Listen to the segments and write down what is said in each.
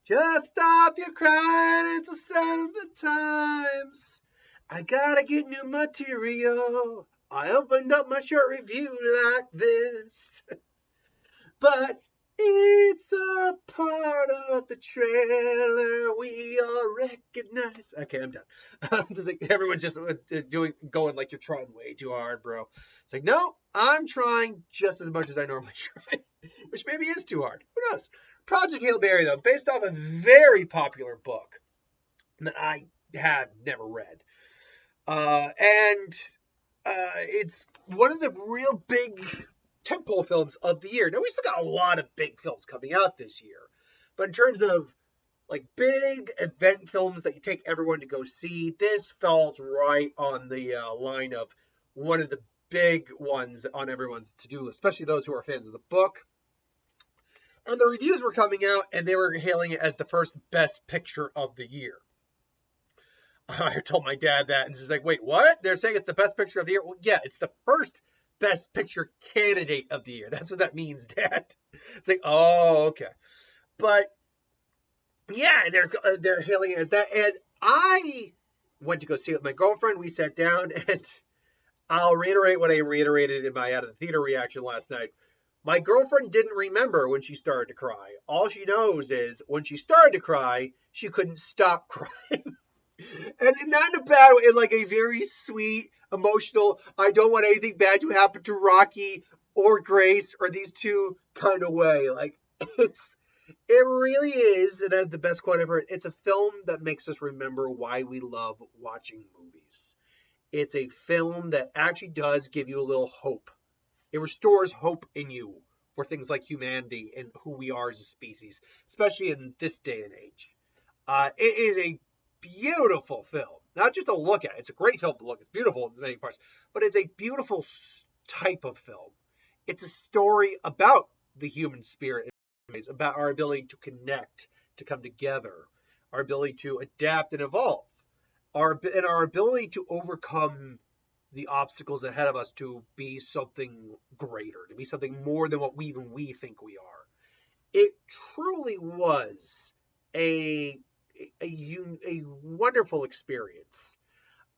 Just stop your crying, it's a sign of the times. I gotta get new material. I opened up my short review like this. But it's a part of the trailer we all recognize. Okay, I'm done. Everyone's just going like you're trying way too hard, bro. It's like, no, I'm trying just as much as I normally try, which maybe is too hard. Who knows? Project Hail Mary, though, based off a very popular book that I had never read. And it's one of the real big tentpole films of the year. Now, we still got a lot of big films coming out this year, but in terms of like big event films that you take everyone to go see, this falls right on the line of one of the big ones on everyone's to-do list, especially those who are fans of the book. And the reviews were coming out, and they were hailing it as the first best picture of the year. I told my dad that, and he's like, wait, what? They're saying it's the best picture of the year? Well, yeah, it's the first best picture candidate of the year. That's what that means, Dad. It's like, oh, okay. But yeah, they're hailing it as that. And I went to go see it with my girlfriend. We sat down, and I'll reiterate what I reiterated in my out of the theater reaction last night. My girlfriend didn't remember when she started to cry. All she knows is when she started to cry, she couldn't stop crying. And not in a bad way, in like a very sweet, emotional, I don't want anything bad to happen to Rocky or Grace or these two kind of way. Like, it really is, and that's the best quote I've heard. It's a film that makes us remember why we love watching movies. It's a film that actually does give you a little hope. It restores hope in you for things like humanity and who we are as a species, especially in this day and age. It is a beautiful film. Not just to look at. It's a great film to look at. It's beautiful in many parts. But it's a beautiful type of film. It's a story about the human spirit. It's about our ability to connect, to come together, our ability to adapt and evolve, our ability to overcome the obstacles ahead of us to be something greater, to be something more than what we think we are. It truly was a wonderful experience.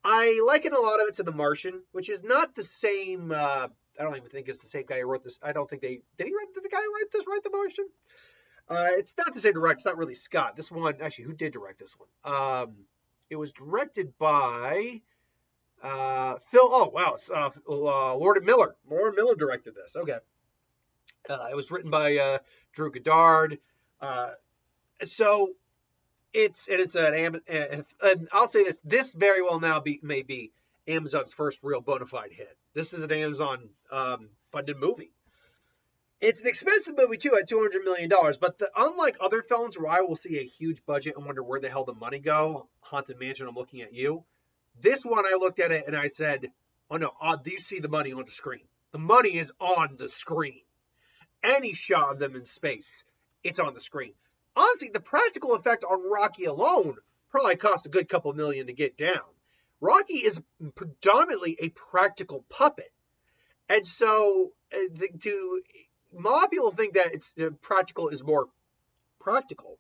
I liken a lot of it to The Martian, which is not the same. I don't even think it's the same guy who wrote this. I don't think did the guy who write The Martian? It's not the same director. It's not really Scott. This one, actually, who did direct this one? It was directed by Phil. Oh wow, it's, Lord Miller. Lord Miller directed this. Okay. It was written by Drew Goddard. So it's and I'll say this. This very well now may be Amazon's first real bona fide hit. This is an Amazon funded movie. It's an expensive movie too at $200 million, but unlike other films where I will see a huge budget and wonder where the hell the money go, Haunted Mansion, I'm looking at you. This one, I looked at it and I said, oh no, do you see the money on the screen? The money is on the screen. Any shot of them in space, it's on the screen. Honestly, the practical effect on Rocky alone probably cost a good couple million to get down. Rocky is predominantly a practical puppet. And so a lot of people think that it's practical is more practical,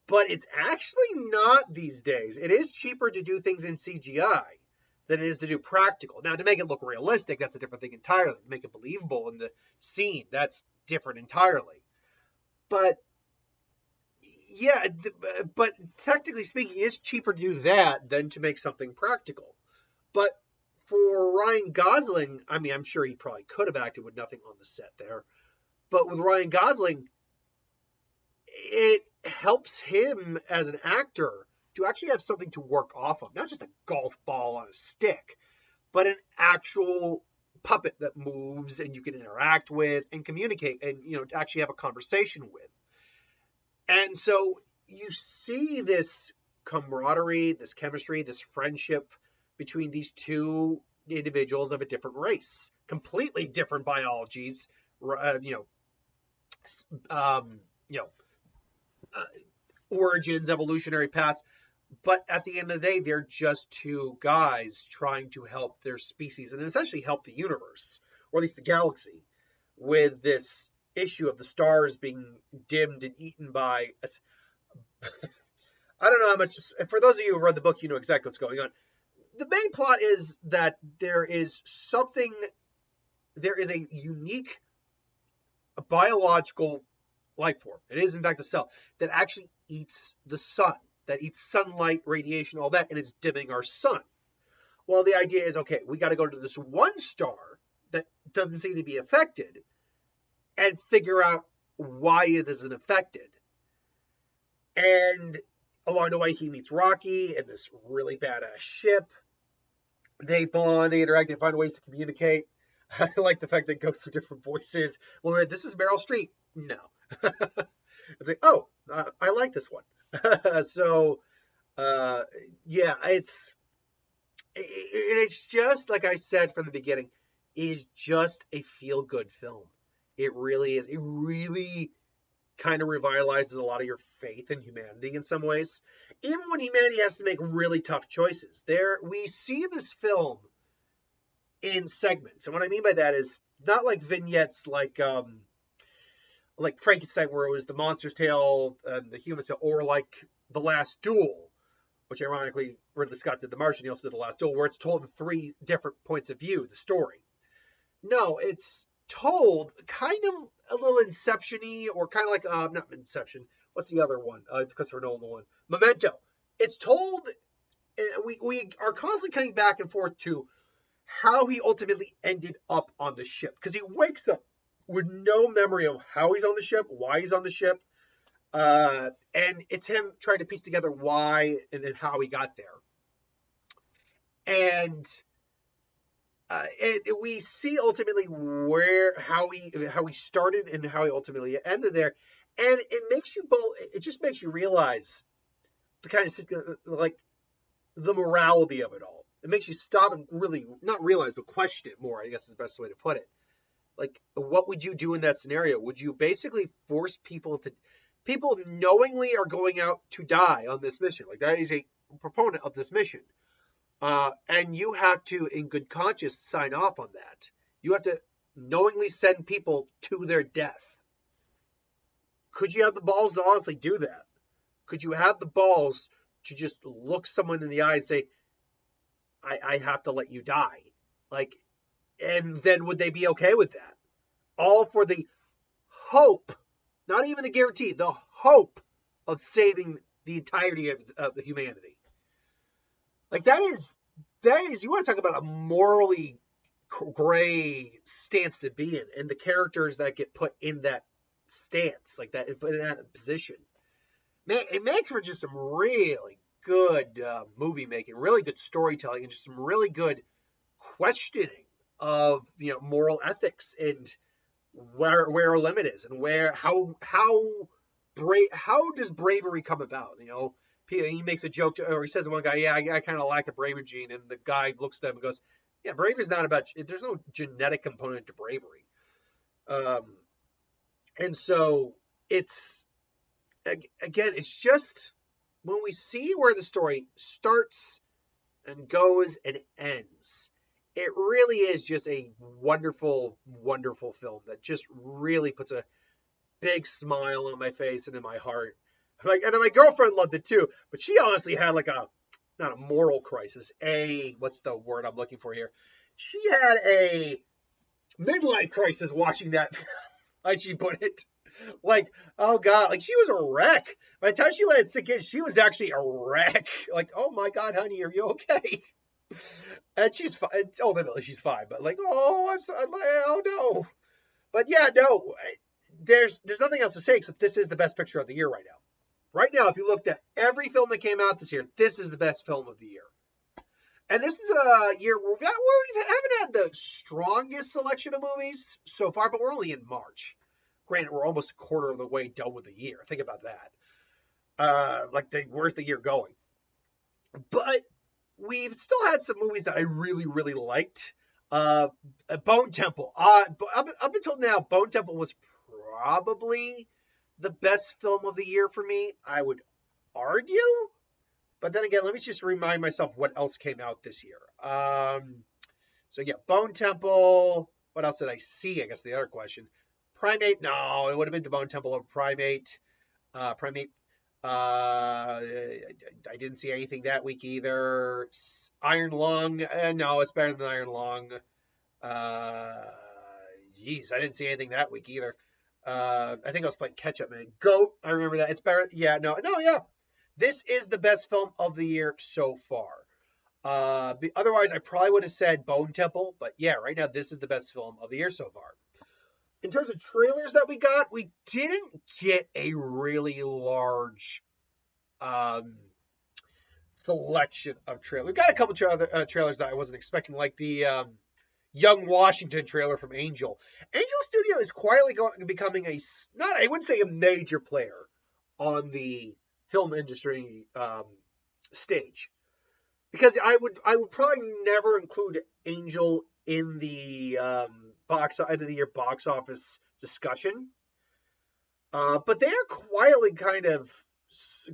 but it's actually not these days. It is cheaper to do things in CGI than it is to do practical. Now, to make it look realistic, that's a different thing entirely. To make it believable in the scene, that's different entirely. But yeah, but technically speaking, it's cheaper to do that than to make something practical. But for Ryan Gosling, I mean, I'm sure he probably could have acted with nothing on the set there. But with Ryan Gosling, it helps him as an actor to actually have something to work off of. Not just a golf ball on a stick, but an actual puppet that moves and you can interact with and communicate and, actually have a conversation with. And so you see this camaraderie, this chemistry, this friendship between these two individuals of a different race, completely different biologies, origins, evolutionary paths. But at the end of the day, they're just two guys trying to help their species and essentially help the universe, or at least the galaxy, with this issue of the stars being dimmed and eaten by I don't know how much. For those of you who read the book, you know exactly what's going on. The main plot is that there is a unique biological life form. It is, in fact, a cell that actually eats the sun, that eats sunlight, radiation, all that, and it's dimming our sun. Well, the idea is, okay, we got to go to this one star that doesn't seem to be affected and figure out why it isn't affected. And along the way, he meets Rocky and this really badass ship. They bond, they interact, they find ways to communicate. I like the fact they go through different voices. Well, this is Meryl Streep. No. It's like, oh, I like this one. So, yeah, it's just like I said from the beginning, is just a feel-good film. It really is. It really kind of revitalizes a lot of your faith in humanity in some ways. Even when humanity has to make really tough choices. We see this film in segments. And what I mean by that is not like vignettes like Frankenstein, where it was the monster's tale and the human's tale, or like The Last Duel, which ironically Ridley Scott did The Martian, he also did The Last Duel, where it's told in 3 different points of view, the story. No, it's told kind of a little Inception-y, or kind of like, not Inception, what's the other one? Christopher Nolan one. Memento. It's told, we are constantly coming back and forth to how he ultimately ended up on the ship. Because he wakes up with no memory of how he's on the ship, why he's on the ship. And it's him trying to piece together why and how he got there. And we see ultimately how he started and how he ultimately ended there, and it just makes you realize the kind of like the morality of it all. It makes you stop and really not realize, but question it more, I guess is the best way to put it. Like, what would you do in that scenario? Would you basically force people knowingly are going out to die on this mission? Like, that is a proponent of this mission. And you have to, in good conscience, sign off on that. You have to knowingly send people to their death. Could you have the balls to honestly do that? Could you have the balls to just look someone in the eye and say, I have to let you die? Like, and then would they be okay with that? All for the hope, not even the guarantee, the hope of saving the entirety of the humanity. Like, that is, you want to talk about a morally gray stance to be in, and the characters that get put in that stance, like that, put in that position. Man, it makes for just some really good movie making, really good storytelling, and just some really good questioning of, moral ethics and where our limit is, and how does bravery come about? He makes a joke, or he says to one guy, yeah, I kind of lack the bravery gene. And the guy looks at him and goes, yeah, bravery is not about, there's no genetic component to bravery. And so it's, again, it's just when we see where the story starts and goes and ends, it really is just a wonderful, wonderful film that just really puts a big smile on my face and in my heart. Like, and my girlfriend loved it too, but she honestly had like not a moral crisis. What's the word I'm looking for here? She had a midlife crisis watching that, as she put it. Like, oh God, like she was a wreck. By the time she let it sink in, she was actually a wreck. Like, oh my God, honey, are you okay? And she's fine. Ultimately, she's fine. But like, oh no. But yeah, no, there's nothing else to say except this is the best picture of the year right now. Right now, if you looked at every film that came out this year, this is the best film of the year. And this is a year where we haven't had the strongest selection of movies so far, but we're only in March. Granted, we're almost a quarter of the way done with the year. Think about that. Where's the year going? But we've still had some movies that I really, really liked. Bone Temple. Up until now, Bone Temple was probably the best film of the year for me, I would argue. But then again, let me just remind myself what else came out this year. So yeah, Bone Temple. What else did I see? I guess the other question. Primate. No, it would have been the Bone Temple or Primate. I didn't see anything that week either. Iron Lung, no, it's better than Iron Lung. Uh, Jeez, I didn't see anything that week either. I think I was playing catch up, man. Goat, I remember that. It's better. Yeah, no, yeah. This is the best film of the year so far. Otherwise, I probably would have said Bone Temple, but yeah, right now this is the best film of the year so far. In terms of trailers that we didn't get a really large selection of trailers. We got a couple trailers that I wasn't expecting, like the Young Washington trailer from Angel. Angel Studio is quietly becoming I wouldn't say a major player on the film industry stage, because I would probably never include Angel in the end of the year box office discussion. But they are quietly kind of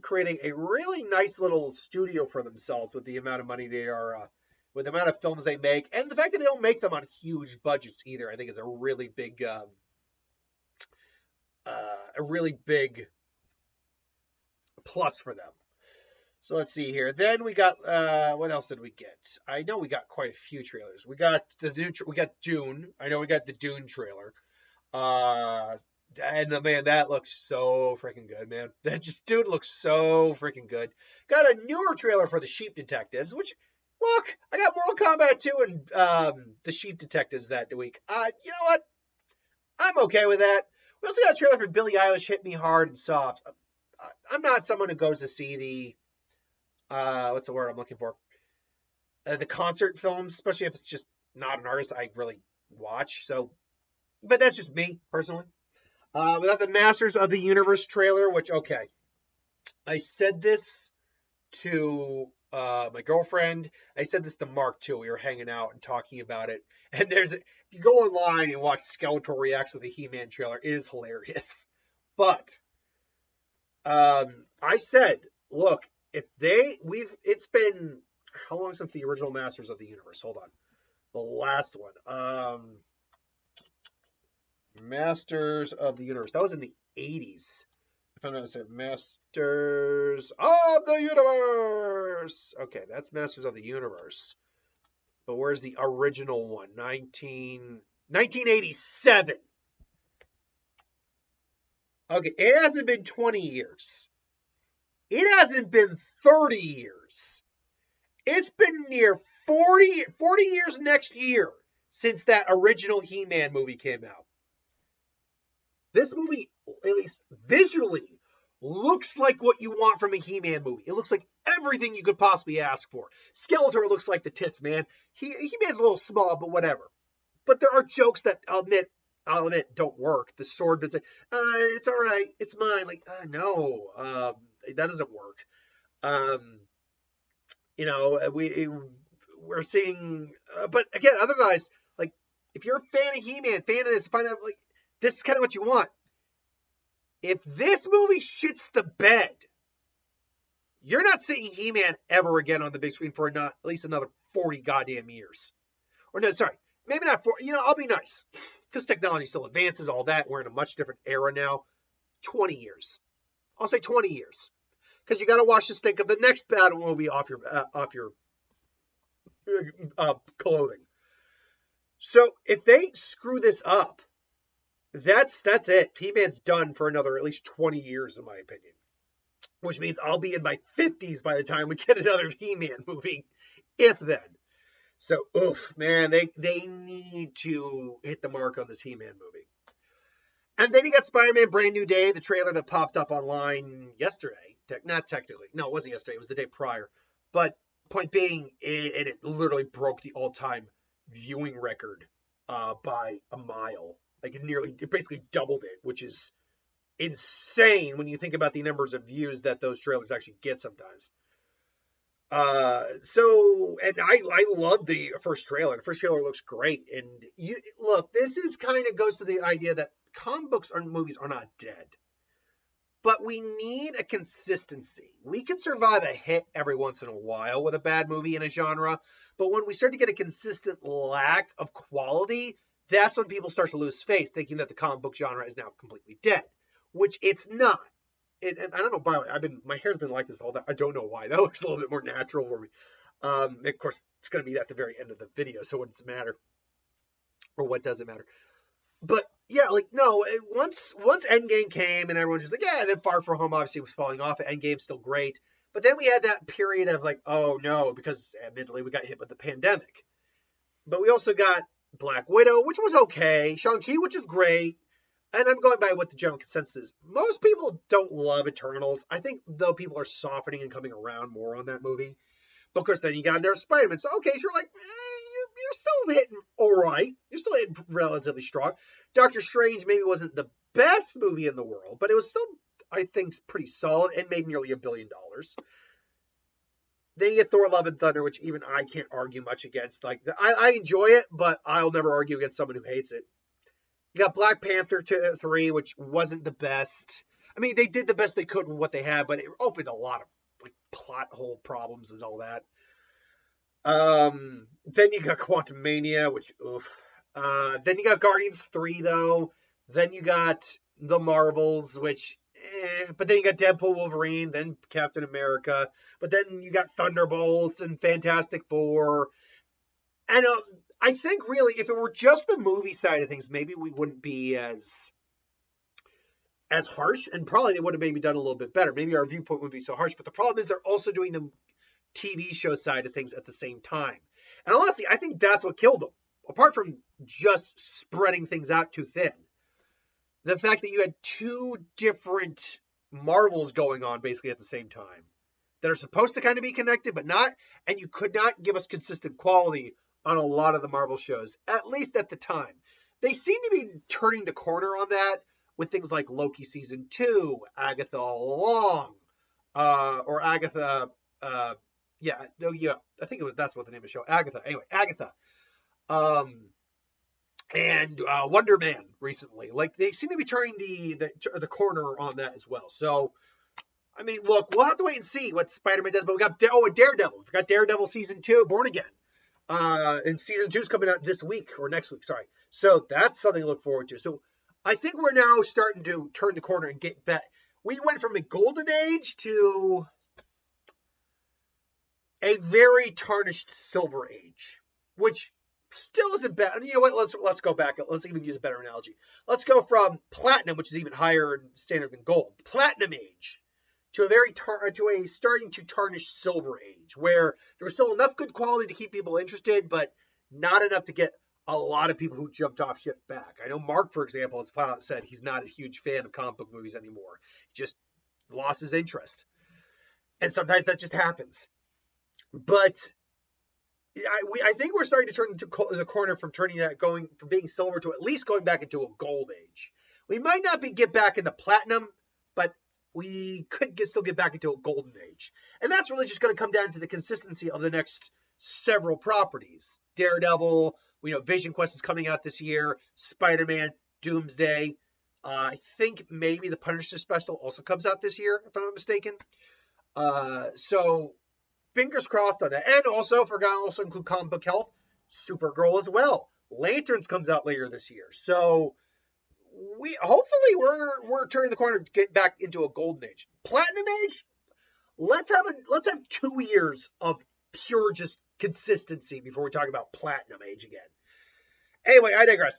creating a really nice little studio for themselves with the amount of money they are, with the amount of films they make, and the fact that they don't make them on huge budgets either. I think is a really big plus for them. So let's see here. Then we got what else did we get? I know we got quite a few trailers. We got Dune. I know we got the Dune trailer. And man, that looks so freaking good, man. Dude looks so freaking good. Got a newer trailer for the Sheep Detectives, which, look, I got Mortal Kombat 2 and the Sheep Detectives that week. You know what? I'm okay with that. We also got a trailer for Billie Eilish, Hit Me Hard and Soft. I'm not someone who goes to see the, what's the word I'm looking for? The concert films, especially if it's just not an artist I really watch. So, but that's just me, personally. We got the Masters of the Universe trailer, which, okay. I said this to my girlfriend. I said this to Mark, too. We were hanging out and talking about it. And if you go online and watch Skeletor reacts to the He-Man trailer, it is hilarious. But I said, look, it's been, how long since the original Masters of the Universe? Hold on. The last one. Masters of the Universe. That was in the 80s. If I'm not mistaken, Masters of the Universe. Okay, that's Masters of the Universe. But where's the original one? 1987. Okay, it hasn't been 20 years. It hasn't been 30 years. It's been near 40 years next year since that original He-Man movie came out. This movie, at least visually, looks like what you want from a He-Man movie. It looks like everything you could possibly ask for. Skeletor looks like the tits, man. He-Man's a little small, but whatever. But there are jokes that I'll admit don't work. The sword bits, it's all right, it's mine. Like, no, that doesn't work. We're seeing, but again, otherwise, like, if you're a fan of He-Man, fan of this, find out, like, this is kind of what you want. If this movie shits the bed, you're not seeing He-Man ever again on the big screen for at least another 40 goddamn years. Or no, sorry, maybe not 40. I'll be nice, because technology still advances, all that. We're in a much different era now. 20 years. I'll say 20 years. Because you got to watch this, think of the next battle movie off your clothing. So if they screw this up, that's it. He-Man's done for another at least 20 years, in my opinion. Which means I'll be in my 50s by the time we get another He-Man movie, if then. So, man, they need to hit the mark on this He-Man movie. And then you got Spider-Man Brand New Day, the trailer that popped up online yesterday. Not technically. No, it wasn't yesterday. It was the day prior. But point being, it literally broke the all-time viewing record by a mile. Like, it basically doubled it, which is insane when you think about the numbers of views that those trailers actually get sometimes. And I love the first trailer. The first trailer looks great. And look, this is kind of goes to the idea that comic books or movies are not dead. But we need a consistency. We can survive a hit every once in a while with a bad movie in a genre. But when we start to get a consistent lack of quality, that's when people start to lose faith, thinking that the comic book genre is now completely dead, which it's not. and I don't know, by the way, my hair's been like this all that. I don't know why. That looks a little bit more natural for me. Of course, it's going to be at the very end of the video, so what does it matter? Or what does it matter? But yeah, like, no, once Endgame came and everyone's just like, yeah, and then Far From Home obviously was falling off. Endgame's still great. But then we had that period of like, oh no, because admittedly we got hit with the pandemic. But we also got Black Widow, which was okay. Shang-Chi, which is great. And I'm going by what the general consensus is. Most people don't love Eternals. I think, though, people are softening and coming around more on that movie. But, of course, then you got there Spider-Man. So, okay, so you're like, you're still hitting all right. You're still hitting relatively strong. Doctor Strange maybe wasn't the best movie in the world, but it was still, I think, pretty solid and made nearly $1 billion. Then you get Thor: Love and Thunder, which even I can't argue much against. Like, I enjoy it, but I'll never argue against someone who hates it. You got Black Panther 3, which wasn't the best. I mean, they did the best they could with what they had, but it opened a lot of like plot hole problems and all that. Then you got Quantumania, which oof. Then you got Guardians 3, though. Then you got The Marvels, which but then you got Deadpool, Wolverine, then Captain America. But then you got Thunderbolts and Fantastic Four. And I think really, if it were just the movie side of things, maybe we wouldn't be as harsh, and probably they would have maybe done a little bit better. Maybe our viewpoint wouldn't be so harsh. But the problem is they're also doing the TV show side of things at the same time. And honestly, I think that's what killed them. Apart from just spreading things out too thin. The fact that you had two different Marvels going on basically at the same time that are supposed to kind of be connected, but not, and you could not give us consistent quality on a lot of the Marvel shows, at least at the time. They seem to be turning the corner on that with things like Loki Season 2, Agatha All Along, or Agatha, I think that's what the name of the show, Agatha. Anyway, Agatha. And Wonder Man recently. Like, they seem to be turning the corner on that as well. So, I mean, look, we'll have to wait and see what Spider-Man does. But we got Daredevil. We've got Daredevil Season 2, Born Again. And Season 2 is coming out this week, or next week, sorry. So that's something to look forward to. So I think we're now starting to turn the corner and get back. We went from a golden age to a very tarnished silver age, which still isn't bad. You know what? Let's go back. Let's even use a better analogy. Let's go from platinum, which is even higher in standard than gold, platinum age, to a starting to tarnish silver age, where there was still enough good quality to keep people interested, but not enough to get a lot of people who jumped off ship back. I know Mark, for example, has said he's not a huge fan of comic book movies anymore. He just lost his interest, and sometimes that just happens. But I think we're starting to turn into the corner from going from being silver to at least going back into a gold age. We might not get back into platinum, but we could still get back into a golden age. And that's really just going to come down to the consistency of the next several properties. Daredevil, we know Vision Quest is coming out this year, Spider-Man, Doomsday. I think maybe the Punisher special also comes out this year, if I'm not mistaken. So fingers crossed on that. And also, forgot to also include Comic Book Health, Supergirl as well. Lanterns comes out later this year. So we're turning the corner to get back into a golden age. Platinum age, let's have 2 years of pure just consistency before we talk about platinum age again. Anyway, I digress.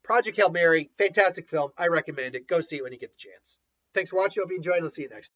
Project Hail Mary, fantastic film. I recommend it. Go see it when you get the chance. Thanks for watching. Hope you enjoyed. I'll see you next time.